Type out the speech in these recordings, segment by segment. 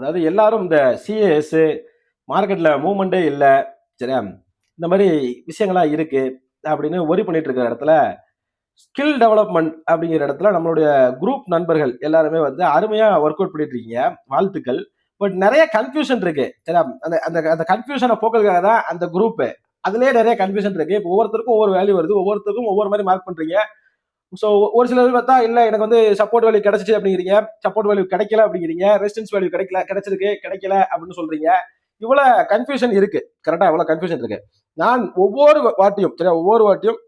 அதாவது எல்லாரும் இந்த சிஏஎஸ் மார்க்கெட்ல மூவ்மெண்டே இல்லை, சரியா, இந்த மாதிரி விஷயங்கள்லாம் இருக்கு அப்படின்னு ஒரி பண்ணிட்டு இருக்கிற இடத்துல ஸ்கில் டெவலப்மெண்ட் அப்படிங்கிற இடத்துல நம்மளுடைய குரூப் நண்பர்கள் எல்லாருமே வந்து அருமையா ஒர்க் அவுட் பண்ணிட்டு இருக்கீங்க. வாழ்த்துக்கள். பட் நிறைய கன்ஃபியூஷன் இருக்கு, சரியா. அந்த அந்த அந்த கன்ஃபியூஷனை போக்குறதுக்காக தான் அந்த குரூப். அதுலயே நிறைய கன்ஃபியூஷன் இருக்கு. இப்போ ஒவ்வொருத்தருக்கும் ஒவ்வொரு வேல்யூ வருது, ஒவ்வொருத்தருக்கும் ஒவ்வொரு மாதிரி மார்க் பண்றீங்க. ஸோ ஒரு சிலர் பார்த்தா இல்ல எனக்கு வந்து சப்போர்ட் வேல்யூ கிடைச்சிச்சு அப்படிங்கிறீங்க, சப்போர்ட் வேல்யூ கிடைக்கல அப்படிங்கிறீங்க, ரெசிஸ்டன்ஸ் வேல்யூ கிடைக்கல, கிடைச்சிருக்கு கிடைக்கல அப்படின்னு சொல்றீங்க. இவ்வளவு கன்ஃபியூஷன் இருக்கு, கரெக்டா? இவ்வளவு கன்ஃபியூஷன் இருக்கு. நான் ஒவ்வொரு வாட்டியும், சரியா, ஒவ்வொரு வாட்டியும்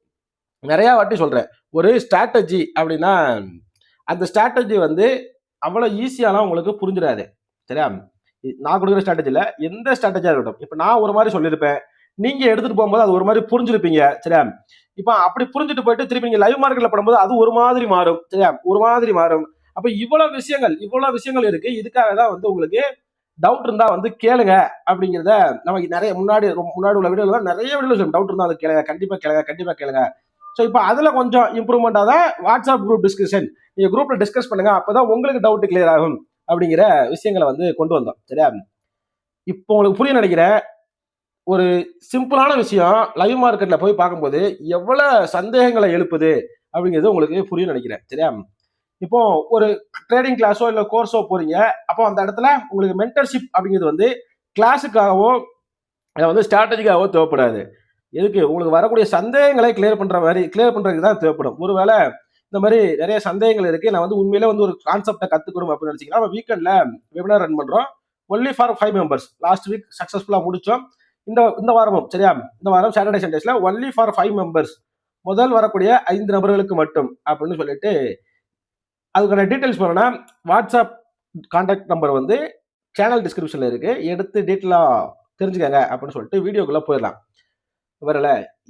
நிறைய வாட்டி சொல்றேன், ஒரு ஸ்ட்ராட்டஜி அப்படின்னா அந்த ஸ்ட்ராட்டஜி வந்து அவ்வளவு ஈஸியாலாம் உங்களுக்கு புரிஞ்சிடாது, சரியா. நான் கொடுக்குற ஸ்ட்ராட்டஜில எந்த ஸ்ட்ராட்டஜியா இருக்கட்டும், இப்ப நான் ஒரு மாதிரி சொல்லியிருப்பேன், நீங்க எடுத்துட்டு போகும்போது அது ஒரு மாதிரி புரிஞ்சிருப்பீங்க, சரியா. இப்ப அப்படி புரிஞ்சுட்டு போயிட்டு திருப்பி நீங்க லைவ் மார்க்கெட்ல படும்போது அது ஒரு மாதிரி மாறும், சரியா, ஒரு மாதிரி மாறும். அப்ப இவ்வளவு விஷயங்கள் இருக்கு. இதுக்காக தான் வந்து உங்களுக்கு டவுட் இருந்தா வந்து கேளுங்க அப்படிங்கிறத நமக்கு நிறைய முன்னாடி உள்ள வீடியோல நிறைய வீடியோ டவுட் இருந்தா அதை கேளுங்க, கண்டிப்பா கேளுங்க. ஸோ இப்போ அதுல கொஞ்சம் இம்ப்ரூவ்மெண்ட் தான் வாட்ஸ்அப் குரூப் டிஸ்கஷன். நீங்க குரூப்ல டிஸ்கஸ் பண்ணுங்க, அப்பதான் உங்களுக்கு டவுட் கிளியர் ஆகும் அப்படிங்கிற விஷயங்களை வந்து கொண்டு வந்தோம், சரியா. இப்போ உங்களுக்கு புரிய நினைக்கிறேன். ஒரு சிம்பிளான விஷயம் லைவ் மார்க்கெட்ல போய் பார்க்கும்போது எவ்வளவு சந்தேகங்களை எழுப்புது அப்படிங்கிறது உங்களுக்கு புரிய நினைக்கிறேன், சரியா. இப்போ ஒரு ட்ரேடிங் கிளாஸோ இல்ல கோர்ஸோ போறீங்க. அப்போ அந்த இடத்துல உங்களுக்கு மென்டர்ஷிப் அப்படிங்கிறது வந்து கிளாஸுக்காகவோ வந்து ஸ்ட்ராட்டஜிக்காகவோ தேவைப்படாது. எதுக்கு? உங்களுக்கு வரக்கூடிய சந்தேகங்களை கிளியர் பண்றதுக்கு தான் தேவைப்படும். ஒருவேளை இந்த மாதிரி நிறைய சந்தேகங்கள் இருக்கு, நான் வந்து உண்மையிலே வந்து ஒரு கான்செப்டை கத்துக்கணும் அப்படின்னு நினைச்சீங்கன்னா, நம்ம வீக்கெண்ட்ல வெபினார் ரன் பண்றோம். Only for 5 members. Last week சக்சஸ்ஃபுல்லா முடிச்சோம். இந்த வாரமும், சரியா, இந்த வாரம் சாட்டர்டே சண்டேஸ்ல ஒன்லி ஃபார் 5 மெம்பர்ஸ், முதல் வரக்கூடிய 5 நபர்களுக்கு மட்டும் அப்படின்னு சொல்லிட்டு அதுக்கான டீட்டெயில்ஸ் போனோம்னா வாட்ஸ்அப் கான்டாக்ட் நம்பர் வந்து சேனல் டிஸ்கிரிப்ஷன்ல இருக்கு, எடுத்து டீட்டெயிலா தெரிஞ்சுக்கங்க அப்படின்னு சொல்லிட்டு வீடியோக்குள்ள போயிடலாம். வரல,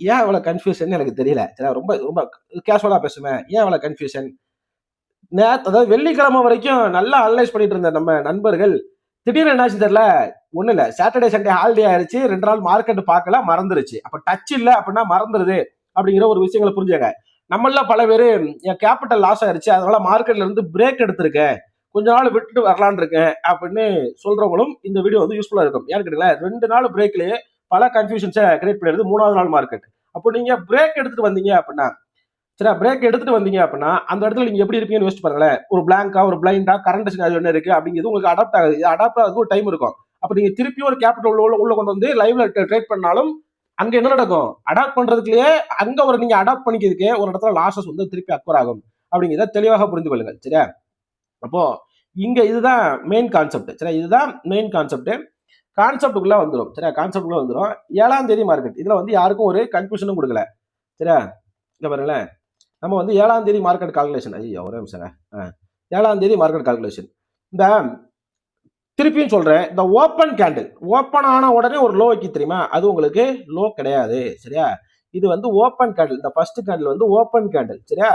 ஏன் அவ்வளவு கன்ஃபியூஷன் எனக்கு தெரியல, ரொம்ப ரொம்ப கேஷுவலா பேசுவேன். ஏன் அவ்வளவு கன்ஃபியூஷன்? அதாவது வெள்ளிக்கிழமை வரைக்கும் நல்லா அனலைஸ் பண்ணிட்டு இருந்த நம்ம நண்பர்கள் திடீர்னு என்னாச்சு தெரியல. ஒண்ணு இல்ல, சாட்டர்டே சண்டே ஹாலிடே ஆயிருச்சு, 2 நாள் மார்க்கெட் பார்க்கல, மறந்துருச்சு. அப்ப டச் இல்ல அப்படின்னா மறந்துருது அப்படிங்கிற ஒரு விஷயங்களை புரிஞ்சுங்க. நம்மள பல பேரு என் கேபிட்டல் லாஸ் ஆயிருச்சு, அதனால மார்க்கெட்ல இருந்து பிரேக் எடுத்திருக்கேன், கொஞ்ச நாள் விட்டுட்டு வரலான் இருக்கேன் அப்படின்னு சொல்றவங்களும் இந்த வீடியோ வந்து யூஸ்ஃபுல்லா இருக்கும். ஏன்னு கேட்டீங்களா, 2 நாள் பிரேக்லயே பல கன்ஃபியூஷன்ஸை கிரியேட் பண்ணிடுது 3வது நாள் மார்க்கெட். அப்போ நீங்க பிரேக் எடுத்துட்டு வந்தீங்க அப்படின்னா, சரி, பிரேக் எடுத்துட்டு வந்தீங்க அப்படின்னா அந்த இடத்துல நீங்க எப்படி இருப்பீங்கன்னு யோசிச்சு பாருங்களேன். ஒரு பிளாங்கா, ஒரு பிளைண்டா, கரண்ட் சினாரியோ என்ன இருக்கு அப்படிங்கிறது உங்களுக்கு அடாப்ட் ஆகுது. அடாப்ட் ஆகுது ஒரு டைம் இருக்கும். அப்ப நீங்க திருப்பியும் ஒரு கேபிட்டல் உள்ள கொண்டு வந்து லைவ்ல ட்ரேட் பண்ணாலும் அங்க என்ன நடக்கும்? அடாப்ட் பண்றதுக்குள்ளேயே அங்க ஒரு நீங்க அடாப்ட் பண்ணிக்கிறதுக்கே ஒரு இடத்துல லாசஸ் வந்து திருப்பி அக்வர் ஆகும் அப்படிங்கிறத தெளிவாக புரிந்து கொள்ளுங்க, சரியா. அப்போ இங்க இதுதான் மெயின் கான்செப்ட், சரியா. இதுதான் மெயின் கான்செப்ட். கான்செப்டுக்குள்ள வந்துடும், சரியா. கான்செப்டுக்குள்ள வந்துடும். 7ஆம் தேதி மார்க்கெட், இதுல வந்து யாருக்கும் ஒரு கன்ஃபியூஷனும் கொடுக்கல, சரியா. இங்க பாருங்களேன், நம்ம வந்து 7ஆம் தேதி மார்க்கெட் கால்குலேஷன், ஐயோ ஒரே நிமிஷங்க. 7ஆம் தேதி மார்க்கெட் கால்குலேஷன். இந்த திருப்பியும் சொல்றேன், இந்த ஓப்பன் கேண்டில் ஓப்பன் ஆன உடனே ஒரு லோ வைக்க தெரியுமா, அது உங்களுக்கு லோ கிடையாது, சரியா. இது வந்து ஓப்பன் கேண்டில். இந்த ஃபர்ஸ்ட் கேண்டில் வந்து ஓப்பன் கேண்டில், சரியா.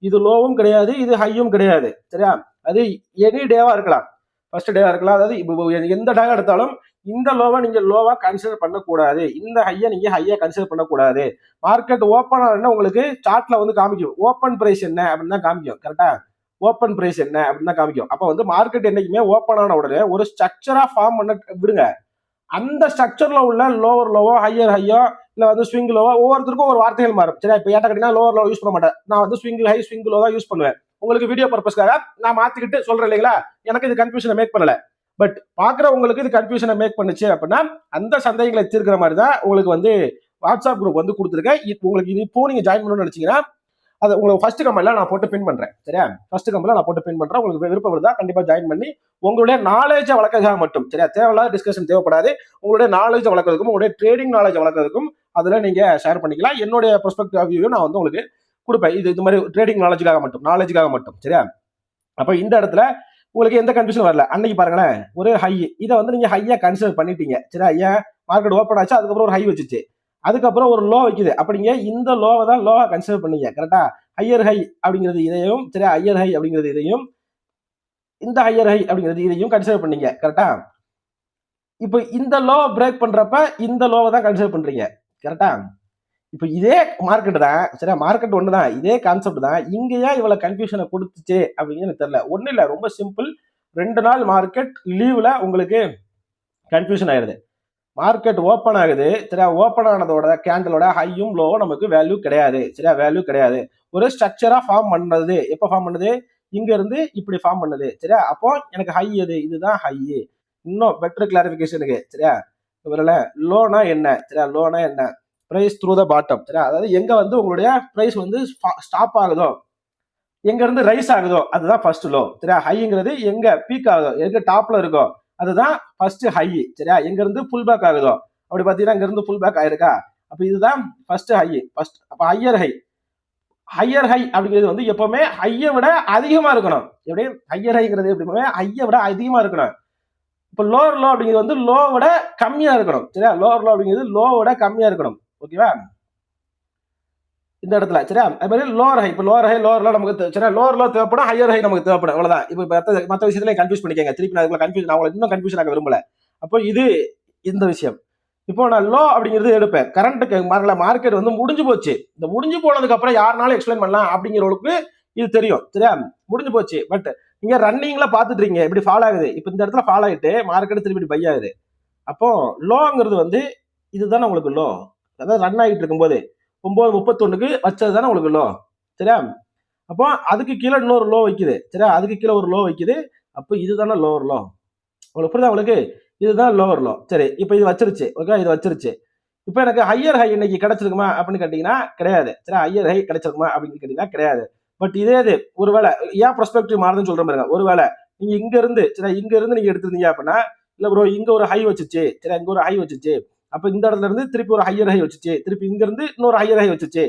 இது லோவும் கிடையாது, இது ஹையும் கிடையாது, சரியா. அது எனி டேவா இருக்கலாம், ஃபர்ஸ்ட் டேவா இருக்கலாம். அதாவது இப்போ எந்த டே எடுத்தாலும் இந்த லோவை நீங்க லோவா கன்சிடர் பண்ணக்கூடாது, இந்த ஹையை நீங்க ஹையா கன்சிடர் பண்ணக்கூடாது. மார்க்கெட் ஓப்பன் ஆனா உங்களுக்கு சார்ட்ல வந்து காமிக்கும் ஓப்பன் பிரைஸ் என்ன அப்படின்னு தான் காமிக்கும், கரெக்டா. ஓப்பன் பிரைஸ் என்ன அப்படின்னு தான் காமிக்கும். அப்ப வந்து மார்க்கெட் என்னைக்குமே ஓப்பன் ஆன உடனே ஒரு ஸ்ட்ரக்சரா ஃபார்ம் பண்ண விடுங்க. அந்த ஸ்ட்ரக்சர்ல உள்ள லோவர் லோவோ ஹையர் ஹையோ இல்ல வந்து ஸ்விங் லோவோ ஒவ்வொருத்தருக்கும் ஒரு வார்த்தைகள் மாறும், சரியா. இப்ப ஏட்ட கட்டினா லோவர் லோ யூஸ் பண்ண மாட்டேன், நான் வந்து ஸ்விங் ஹை ஸ்விங் லோ தான் யூஸ் பண்ணுவேன். உங்களுக்கு வீடியோ பர்பஸ்க்காக நான் மாத்திக்கிட்டு சொல்றேன் இல்லைங்களா. எனக்கு இது கன்ஃபியூஷனை மேக் பண்ணல. பட் பாக்குறவங்களுக்கு இது கன்ஃபியூஷனை மேக் பண்ணுச்சு அப்படின்னா அந்த சந்தேகங்களை தீர்க்கிற மாதிரி தான் உங்களுக்கு வந்து வாட்ஸ்அப் குரூப் வந்து கொடுத்துருக்கேன். உங்களுக்கு இப்போ நீங்க ஜாயின் பண்ணணும்னு நினைச்சீங்கன்னா அது உங்களுக்கு ஃபர்ஸ்ட் கமெண்ட்ல நான் போட்டு பின் பண்றேன், சரியா. ஃபர்ஸ்ட் கமெண்ட்ல நான் போட்டு பின் பண்றேன். உங்களுக்கு விருப்பம் இருந்தா கண்டிப்பா ஜாயின் பண்ணி உங்களுடைய நாலேஜை வளர்க்கறதுக்காக மட்டும், சரியா. தேவையில்லாத டிஸ்கஷன் தேவைப்படாது. உங்களுடைய நாலேஜை வளர்க்கறதுக்கும் உங்களுடைய ட்ரேடிங் நாலேஜை வளர்க்கறதுக்கும் அதுல நீங்க ஷேர் பண்ணிக்கலாம். என்னுடைய பெர்ஸ்பெக்டிவ் வியூ நான் வந்து உங்களுக்கு கொடுப்பேன். இது மாதிரி ட்ரேடிங் நாலேஜுக்காக மட்டும், சரியா. அப்ப இந்த இடத்துல உங்களுக்கு எந்த கன்ஃபியூஷன் வரல. அன்னைக்கு பாருங்களேன், ஒரு ஹை, இதை வந்து நீங்க ஹையா கன்சிடர் பண்ணிட்டீங்க, சரியா. ஏன் மார்க்கெட் ஓப்பன் ஆச்சு, அதுக்கப்புறம் ஒரு ஹை வச்சுச்சு, அதுக்கப்புறம் ஒரு லோ வைக்குது. அப்ப நீங்க இந்த லோவை தான் லோவா கன்சிடர் பண்ணீங்க, கரெக்டா. ஹையர் ஹை அப்படிங்கிறது இதையும், சரியா, ஹையர் ஹை அப்படிங்கிறது இதையும், இந்த ஹையர் ஹை அப்படிங்கிறது இதையும் கன்சிடர் பண்ணீங்க, கரெக்டா. இப்போ இந்த லோ பிரேக் பண்றப்ப இந்த லோவை தான் கன்சிடர் பண்றீங்க, கரெக்டா. இப்போ இதே மார்க்கெட் தான், சரியா. மார்க்கெட் ஒண்ணுதான், இதே கான்செப்ட் தான். இங்க ஏன் இவ்வளவு கன்ஃபியூஷனை கொடுத்துச்சு அப்படிங்கிறது எனக்கு தெரியல. ஒண்ணு இல்ல, ரொம்ப சிம்பிள். 2 நாள் மார்க்கெட் லீவ்ல உங்களுக்கு கன்ஃபியூஷன் ஆயிடுது. மார்க்கெட் ஓப்பன் ஆகுது சரியா, ஓப்பன் ஆனதோட கேண்டலோட ஹையும் லோவும் நமக்கு வேல்யூ கிடையாது சரியா, வேல்யூ கிடையாது. ஒரு ஸ்ட்ரக்சரா ஃபார்ம் பண்ணது, எப்போ ஃபார்ம் பண்ணுது, இங்க இருந்து இப்படி ஃபார்ம் பண்ணுது சரியா. அப்போ எனக்கு ஹை எது, இதுதான் ஹை. இன்னும் பெட்டர் கிளாரிபிகேஷனுக்கு சரியா, இவரில் லோனா என்ன சரியா, லோனா என்ன, பிரைஸ் த்ரூ த பாட்டம் சரியா, அதாவது எங்க வந்து உங்களுடைய பிரைஸ் வந்து ஸ்டாப் ஆகுதோ, எங்க இருந்து ரைஸ் ஆகுதோ அதுதான் ஃபர்ஸ்ட் லோ சரியா. ஹைங்கிறது எங்க பீக் ஆகுதோ, எங்க டாப்ல இருக்கோ அதுதான் ஃபர்ஸ்ட் ஹை சரியா. எங்க இருந்து புல் பேக் ஆகுதோ, அப்படி பாத்தீங்கன்னா இங்க இருந்து புல் பேக் ஆயிருக்கா, அப்ப இதுதான் ஃபர்ஸ்ட் ஹை. ஃபர்ஸ்ட் அப்ப ஹையர் ஹை, ஹையர் ஹை அப்படிங்கிறது வந்து எப்பவுமே ஹையை விட அதிகமா இருக்கணும். எப்படி ஹையர் ஹைங்கிறது எப்படியுமே ஹையை விட அதிகமா இருக்கணும். இப்போ லோவர் லோ அப்படிங்கிறது வந்து லோவோட கம்மியா இருக்கணும் சரியா, லோவர் லோ அப்படிங்கிறது லோவோட கம்மியா இருக்கணும் ஓகேவா இந்த இடத்துல சரியா. அது மாதிரி லோவர் ஹை, இப்போ லோவர் ஹை லோவர் லோ நமக்கு சரியா, லோவர் லோ தேவைப்படும், ஹையர் ஹை நமக்கு தேவைப்படும், அவ்வளவுதான். இப்போ மற்ற விஷயத்துல கன்ஃபியூஸ் பண்ணிக்கங்க, திருப்பி நான் கன்ஃபியூஸ், நான் உங்களுக்கு இன்னும் கன்ஃபியூஷன் ஆக விரும்பல. அப்போ இது இந்த விஷயம். இப்போ நான் லோ அப்படிங்கிறது எடுப்பேன், கரண்ட்டுக்கு மார்க்கெட் வந்து முடிஞ்சு போச்சு, இந்த முடிஞ்சு போனதுக்கு அப்புறம் யாருனாலும் எக்ஸ்பிளைன் பண்ணலாம் அப்படிங்கிறவங்களுக்கு இது தெரியும் சரியா, முடிஞ்சு போச்சு. பட் நீங்க ரன்னிங்ல பாத்துட்டு இருக்கீங்க இப்படி ஃபாலோ ஆகுது, இப்போ இந்த இடத்துல ஃபாலோ ஆயிட்டு மார்க்கெட் திருப்பி பை ஆகுது. அப்போ லோங்கிறது வந்து இதுதானே உங்களுக்கு லோ, அதாவது ரன் ஆகிட்டு இருக்கும்போது 9:31க்கு வச்சது தானே உங்களுக்கு லோ சரியா. அப்போ அதுக்கு கீழே இன்னொரு லோ வைக்குது சரியா, அதுக்கு கீழே ஒரு லோ வைக்குது, அப்போ இதுதானே லோவர் லோ. உங்களுக்கு புரியுதா உங்களுக்கு, இதுதான் லோவர் லோ சரி. இப்போ இது வச்சிருச்சு ஓகே, இது வச்சிருச்சு. இப்போ எனக்கு ஹையர் ஹை இன்னைக்கு கிடைச்சிருக்குமா அப்படின்னு கேட்டீங்கன்னா கிடையாது சரி, ஹையர் ஹை கிடைச்சிருக்குமா அப்படின்னு கேட்டீங்கன்னா கிடையாது. பட் இதே இது ஒருவேளை ஏன் ப்ரொஸ்பெக்டிவ் மாறுதுன்னு சொல்ற பாருங்க, ஒருவேளை நீங்க இங்க இருந்து சரி, இங்க இருந்து நீங்க எடுத்திருந்தீங்க அப்படின்னா, இல்ல ப்ரோ இங்க ஒரு ஹை வச்சுச்சு சரி, இங்க ஒரு ஹை வச்சுச்சு, அப்ப இந்த இடத்துல இருந்து திருப்பி ஒரு ஹையர் ஹை வச்சுச்சு, திருப்பி இங்க இருந்து இன்னொரு ஹையர் ஹை வச்சுச்சு,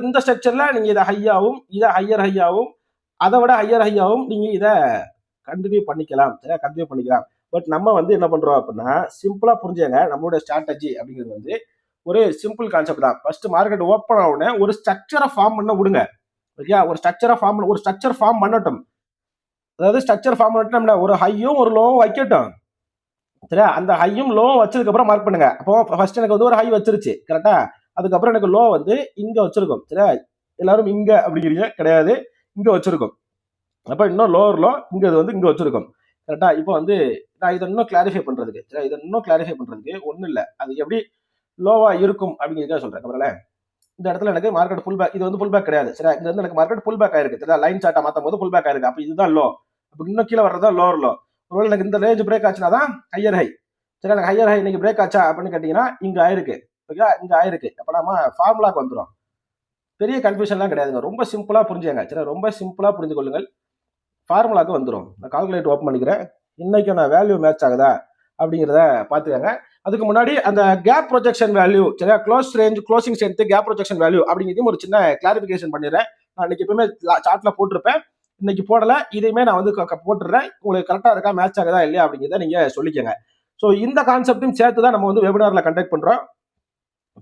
இந்த ஸ்ட்ரக்சர்ல நீங்க இதை ஹையாவும் இதை ஹையர் ஹையாவும் அதை விட ஹையர் ஹையாவும் நீங்க இதை கண்டினியூ பண்ணிக்கலாம் சரியா, கண்டினியூ பண்ணிக்கலாம். பட் நம்ம வந்து என்ன பண்றோம் அப்படின்னா, சிம்பிளா புரிஞ்சுங்க, நம்மளோட ஸ்ட்ராட்டஜி அப்படிங்கிறது வந்து ஒரு சிம்பிள் கான்செப்ட் தான். ஃபர்ஸ்ட் மார்க்கெட் ஓப்பன் ஆகுன ஒரு ஸ்ட்ரக்சரை ஃபார்ம் பண்ண விடுங்க ஓகே, ஒரு ஸ்ட்ரக்சரை ஃபார்ம் பண்ண, ஒரு ஸ்ட்ரக்சர் ஃபார்ம் பண்ணட்டும். அதாவது ஸ்ட்ரக்சர் ஃபார்ம் பண்ணட்டும், ஒரு ஹையும் ஒரு லோவும் வைக்கட்டும் சரியா. அந்த ஹையும் லோவும் வச்சதுக்கு அப்புறம் மார்க் பண்ணுங்க. அப்போ ஃபர்ஸ்ட் எனக்கு வந்து ஒரு ஹை வச்சிருச்சு கரெக்டா, அதுக்கப்புறம் எனக்கு லோ வந்து இங்க வச்சிருக்கும் சரியா. எல்லாரும் இங்க அப்படிங்கிறீங்க கிடையாது, இங்க வச்சிருக்கும். அப்ப இன்னும் லோவர் லோ இங்க இது வந்து இங்க வச்சிருக்கும் கரெக்டா. இப்போ வந்து நான் இதை இன்னும் கிளாரிஃபை பண்றதுக்கு சரியா, இதை இன்னும் கிளாரிஃபை பண்றதுக்கு ஒன்றும் இல்லை, அது எப்படி லோவா இருக்கும் அப்படிங்கிறத சொல்றேன். அப்புறம் இந்த இடத்துல எனக்கு மார்க்கெட் ஃபுல் பேக், இது வந்து ஃபுல் பேக் கிடையாது சரியா, இங்க வந்து எனக்கு மார்க்கெட் ஃபுல் பேக் ஆயிருக்கு சரியா, லைன் சார்ட்டா மாத்தும் போது ஃபுல் பேக் ஆயிருக்கு. அப்ப இதுதான் லோ, அப்ப இன்னும் கீழே வர்றதா லோவர் லோ. ஒருவேளை எனக்கு இந்த ரேஞ்ச் பிரேக் ஆச்சுன்னா தான் ஹையர் ஹை சரி. எனக்கு ஹையர் ஹை இன்னைக்கு பிரேக் ஆச்சா அப்படின்னு கேட்டீங்கன்னா இங்க ஆயிருக்கு ஓகே, இங்க ஆயிருக்கு. அப்ப நம்ம ஃபார்முலாக்கு வந்துடும், பெரிய கன்ஃபியூஷன்லாம் கிடையாதுங்க, ரொம்ப சிம்பிளா புரிஞ்சுங்க சரி, ரொம்ப சிம்பிளா புரிஞ்சு கொள்ளுங்கள், ஃபார்முலாக்கு வந்துடும். நான் கால்குலேட்டர் ஓப்பன் பண்ணிக்கிறேன், இன்னைக்கு நான் வேல்யூ மேட்ச் ஆகுதா அப்படிங்கிறத பார்த்துக்கங்க. அதுக்கு முன்னாடி அந்த கேப் ப்ரொஜெக்ஷன் வேல்யூ சரியா, close range closing strength gap projection value அப்படிங்கிறதையும் ஒரு சின்ன கிளாரிஃபிகேஷன் பண்ணிடுறேன். நான் இன்னைக்கு எப்பவுமே சார்ட்ல போட்டிருப்பேன், இன்னைக்கு போடல, இதையுமே நான் வந்து போட்டுடுறேன், உங்களுக்கு கரெக்டா இருக்கா மேட்ச் ஆகுதா இல்லையா அப்படிங்கிறத நீங்க சொல்லிக்கங்க. ஸோ இந்த கான்செப்டையும் சேர்த்து தான் நம்ம வந்து வெபினார்ல கண்டக்ட் பண்றோம்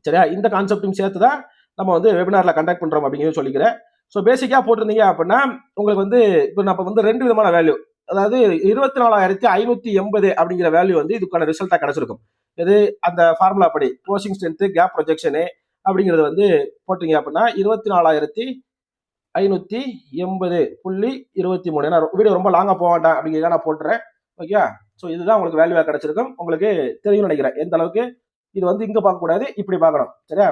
சரியா, இந்த கான்செப்டையும் சேர்த்து தான் நம்ம வந்து வெபினார்ல கண்டக்ட் பண்றோம் அப்படிங்கிறது சொல்லிக்கிறேன். ஸோ பேசிக்கா போட்டிருந்தீங்க அப்படின்னா உங்களுக்கு வந்து இப்போ நம்ம வந்து 2 விதமான வேல்யூ, அதாவது 24,580 அப்படிங்கிற வேல்யூ வந்து இதுக்கான ரிசல்ட்டா கிடைச்சிருக்கும். இது அந்த ஃபார்முலா படி க்ளோசிங் ஸ்ட்ரென்த் கேப் ப்ரொஜெக்ஷனு அப்படிங்கிறது வந்து போட்டீங்க அப்படின்னா 24,580.23. நான் வீடியோ ரொம்ப லாங்கா போக வேண்டாம் அப்படிங்கிறத நான் போட்டுறேன் ஓகே. ஸோ இதுதான் உங்களுக்கு வேல்யூவா கிடைச்சிருக்கும், உங்களுக்கு தெரியும் நினைக்கிறேன் எந்த அளவுக்கு. இது வந்து இங்க பார்க்க கூடாது, இப்படி பார்க்கணும் சரியா,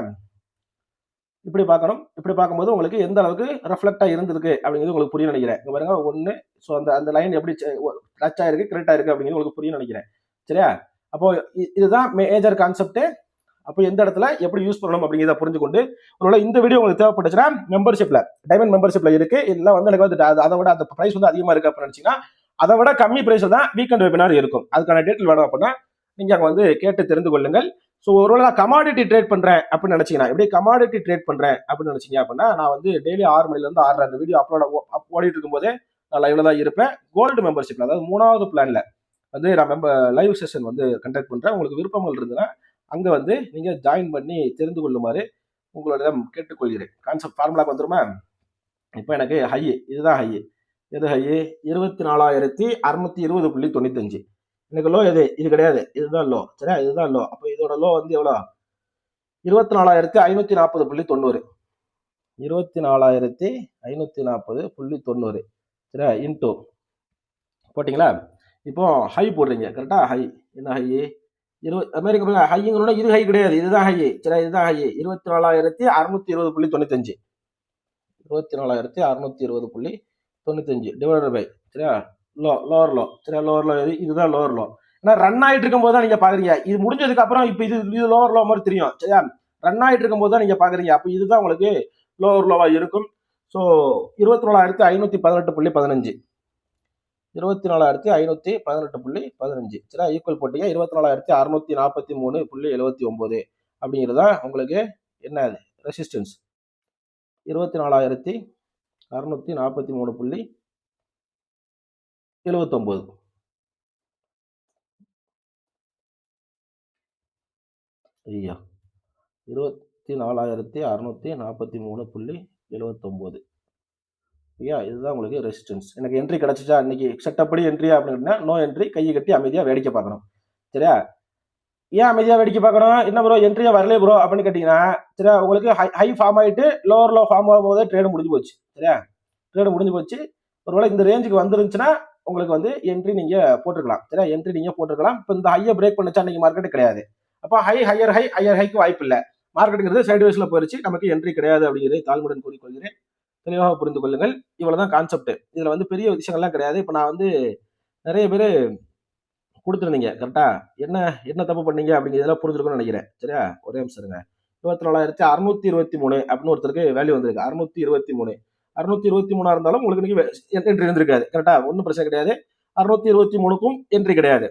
இப்படி பார்க்கணும், இப்படி பார்க்கும்போது உங்களுக்கு எந்த அளவுக்கு ரெஃப்ளெக்டா இருந்திருக்கு அப்படிங்கிறது உங்களுக்கு புரியும் நினைக்கிறேன். இங்க பாருங்க ஒன்று, ஸோ அந்த லைன் எப்படி டச் ஆயிருக்கு கரெக்ட் ஆயிருக்கு அப்படிங்கிறது உங்களுக்கு புரியும் நினைக்கிறேன் சரியா. அப்போ இதுதான் மேஜர் கான்செப்ட். அப்போ எந்த இடத்துல எப்படி யூஸ் பண்ணணும் அப்படிங்கிறத புரிஞ்சுக்கொண்டு, ஒருவேளை இந்த வீடியோ உங்களுக்கு தேவைப்பட்டுச்சுன்னா மெம்பர்ஷிப்ல, டைமண்ட் மெம்பர்ஷிப்ல இருக்கு, இல்லை வந்து எனக்கு வந்து அதை விட அந்த பிரைஸ் வந்து அதிகமா இருக்கு அப்படின்னு நினைச்சீங்கன்னா, அதை விட கம்மி பிரைஸ் தான் வீக்கெண்ட் வெபினார் இருக்கும். அதுக்கான டீட்டெயில் வேணும் அப்படின்னா நீங்க அங்க வந்து கேட்டு தெரிந்து கொள்ளுங்கள். ஸோ ஒருவேளை நான் கமாடிட்டி ட்ரேட் பண்றேன் அப்படின்னு நினைச்சீங்கன்னா, எப்படி கமாடிட்டி ட்ரேட் பண்றேன் அப்படின்னு நினைச்சீங்க அப்படின்னா, நான் வந்து டெய்லி 6 மணில இருந்து 6:30 அந்த வீடியோ ஓடிட்டு இருக்கும் போதே நான் லைவ்ல தான் இருப்பேன். கோல்டு மெம்பர்ஷிப்ல, அதாவது 3வது பிளான்ல வந்து நான் லைவ் செஷன் வந்து கண்டக்ட் பண்றேன். உங்களுக்கு விருப்பங்கள் இருந்ததுன்னா அங்க வந்து நீங்க ஜாயின் பண்ணி தெரிந்து கொள்ளுமாறு உங்களிடம் கேட்டுக்கொள்கிறேன். கான்செப்ட் ஃபார்முலாக்கு வந்துருமா. இப்போ எனக்கு ஹை, இதுதான் ஹை, எது ஹை 24,620.95. எனக்கு லோ எது, இது கிடையாது, இதுதான் லோ சரியா, இதுதான் லோ. அப்போ இதோட லோ வந்து எவ்வளோ, 24,540.90, 24,540.90 சரியா, இன்டூ போட்டிங்களா. இப்போ ஹை போடுறீங்க கரெக்டா? ஹை என்ன ஹை? அமெரிக்கா ஹைங்கிறோட இது ஹை கிடையாது, இதுதான் ஹை. சரி, இதுதான் ஹை. 24,620.95. 24,620.95 டிவைடட் பை சரியா லோவர் லோ. சரியா, லோவர் லோ இதுதான் லோவர் லோ. ஏன்னா ரன் ஆயிட்டு இருக்கும் போது தான் நீங்க பாக்குறீங்க. இது முடிஞ்சதுக்கு அப்புறம் இப்ப இது லோவர் லோ மாதிரி தெரியும். சரியா, ரன் ஆயிட்டு இருக்கும் போது தான் நீங்க பாக்குறீங்க. அப்ப இதுதான் உங்களுக்கு லோவர் லோவா இருக்கும். ஸோ 24,518.15. 24,518.15. சரியா, ஈக்குவல் போட்டீங்க 24,643.79 அப்படிங்கிறதா உங்களுக்கு என்ன ரெசிஸ்டன்ஸ். 24,643.79. ஐயா 24,643.79. ஐயா இதுதான் உங்களுக்கு ரெசிஸ்டன்ஸ். எனக்கு என்ட்ரி கிடைச்சிச்சா இன்னைக்கு செட்டப்படி என்ட்ரியா அப்படின்னா நோ என்ட்ரி, கையை கட்டி அமைதியா வேடிக்கை பார்க்கணும். சரியா, ஏன் அமைதியா வேடிக்கை பார்க்கணும்? என்ன ப்ரோ என்ட்ரியா வரல ப்ரோ அப்படின்னு கேட்டீங்கன்னா, சரியா, உங்களுக்கு ஹை ஃபார்ம் ஆயிட்டு லோவர் லோ ஃபார்ம் ஆகும் போதே ட்ரேடு முடிஞ்சு போச்சு. சரியா, ட்ரேடு முடிஞ்சு போச்சு. ஒருவேளை இந்த ரேஞ்சுக்கு வந்துருந்துச்சுன்னா உங்களுக்கு வந்து என்ட்ரி நீங்க போட்டுருக்கலாம். சரியா, என்ட்ரி நீங்க போட்டுருக்கலாம். இப்போ இந்த ஹையை பிரேக் பண்ணுச்சா இன்னைக்கு மார்க்கெட் கிடையாது. அப்போ ஹையர் ஹைக்கு வாய்ப்பு இல்லை. மார்க்கெட்டுங்கிறது சைடு வேஸ்ல போயிருச்சு, நமக்கு என்ட்ரி கிடையாது அப்படிங்கிறது தாழ்வுடன் கூறிக்கொள்கிறேன். தெளிவாக புரிந்து கொள்ளுங்கள். இவ்வளவுதான் கான்செப்ட். இதுல வந்து பெரிய விஷயங்கள்லாம் கிடையாது. இப்போ நான் வந்து நிறைய பேர் கொடுத்துருந்தீங்க கரெக்டா, என்ன என்ன தப்பு பண்ணீங்க அப்படிங்கிறதெல்லாம் புரிஞ்சிருக்கும்னு நினைக்கிறேன். சரியா, ஒரே நிமிஷம் இருங்க. 24,623 அப்படின்னு ஒருத்தருக்கு வேல்யூ வந்திருக்கு. 623 623 இருந்தாலும் உங்களுக்கு இன்னைக்கு என்ட்ரி இருந்திருக்காது. கரெக்டா, ஒன்றும் பிரச்சனை கிடையாது. 623க்கும் என்ட்ரி கிடையாது.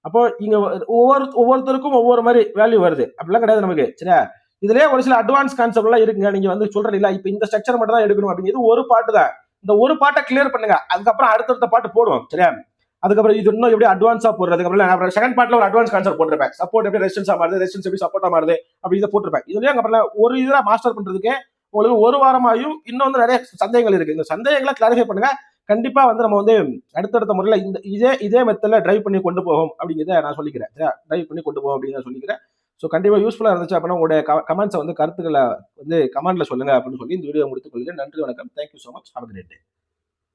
அப்போ இங்க ஒவ்வொருத்தருக்கும் ஒவ்வொரு மாதிரி வேல்யூ வருது, அப்படிலாம் கிடையாது நமக்கு. சரியா, இதுலயே ஒரு சில அட்வான்ஸ் கான்செப்ட் எல்லாம் இருக்குங்க. நீங்க வந்து சொல்றது இல்ல, இப்ப இந்த ஸ்ட்ரக்சர் மட்டும் தான் எடுக்கணும் அப்படிங்கிறது ஒரு பாட்டு தான். இந்த ஒரு பாட்டை கிளியர் பண்ணுங்க, அதுக்கப்புறம் அடுத்தடுத்த பாட்டு போடுவோம். சரியா, அதுக்கப்புறம் இது இன்னும் எப்படி அட்வான்ஸா போடுறதுக்கு செகண்ட் பார்ட்ல ஒரு அட்வான்ஸ் கான்செப்ட் போட்டிருப்பேன். சப்போர்ட் எப்படி ரெசிஸ்டன்ஸா மாறுது, ரெசிஸ்டன்ஸ் எப்படி சப்போர்ட்டா மாறுது அப்படி இதை போட்டிருப்பேன். இதுலயே அப்புறம் ஒரு இதுல மாஸ்டர் பண்றதுக்கு உங்களுக்கு ஒரு வாரமாயும் இன்னும் வந்து நிறைய சந்தேகங்கள் இருக்கு. இந்த சந்தேகங்களை கிளாரிஃபை பண்ணுங்க. கண்டிப்பா வந்து நம்ம வந்து அடுத்தடுத்த முறையில் இந்த இதே மெத்தட்ல டிரைவ் பண்ணி கொண்டு போகும் அப்படிங்கிறத நான் சொல்லிக்கிறேன். டிரைவ் பண்ணி கொண்டு போகும் அப்படின்னு சொல்லிக்கிறேன். ஸோ கண்டிப்பா யூஸ்ஃபுல்லா இருந்துச்சு அப்படின்னா உங்களுடைய கமெண்ட்ஸை வந்து கருத்துக்களை வந்து கமெண்ட்ல சொல்லுங்க அப்படின்னு சொல்லி இந்த வீடியோ முடித்துக் கொள்கிறேன். நன்றி, வணக்கம். Thank you so much. Have a great day.